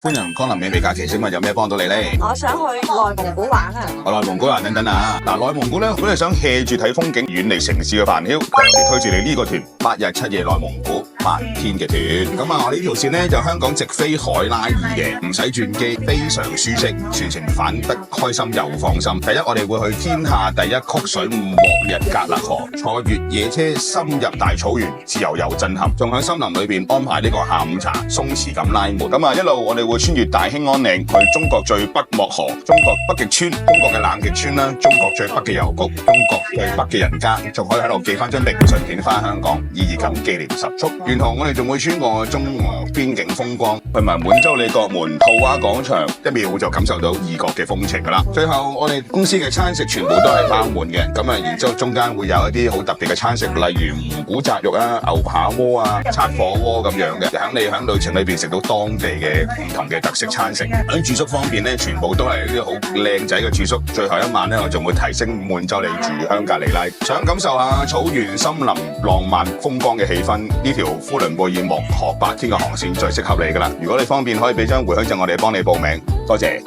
歡迎光臨美味假期，請問有咩幫到你呢？我想去內蒙古玩啊！內蒙古啊，等等啊！嗱，內蒙古咧，如果你想 hea 住睇風景，遠離城市嘅煩囂，強烈推薦你呢個團，8日7夜內蒙古8天嘅團。咁啊，我呢條線咧就香港直飛海拉爾嘅，唔使轉機，非常舒適，全程返得開心又放心。第一，我哋會去天下第一曲水莫日格勒河，坐越野車深入大草原，自由又震撼。仲喺森林裏邊安排呢個下午茶，鬆弛咁拉門。咁啊，一路我哋會穿越大興安嶺，去中國最北漠河、中國北極村、中國嘅冷極村啦，中國最北嘅郵局、中國最北嘅人家，仲可以喺度寄翻張明信片翻香港，意義感紀念十足。沿途我哋仲會穿過中俄邊境風光，去埋滿洲里國門、套娃廣場，一秒就感受到異國嘅風情噶啦。最後我哋公司嘅餐食全部都係包滿嘅，咁啊，然之後中間會有一啲好特別嘅餐食，例如蒙古扎肉啊、牛扒鍋啊、拆火鍋咁樣嘅，等你喺旅程裏邊食到當地嘅唔同嘅特色餐食。喺住宿方面咧，全部都係啲好靚仔嘅住宿。最後一晚咧，我仲會提升滿洲里住香格里拉，想感受下草原、森林、浪漫風光嘅氣氛，呢條呼倫貝爾漠河8天嘅航線最適合你噶啦。如果你方便，可以俾張回鄉證我哋幫你報名，多謝。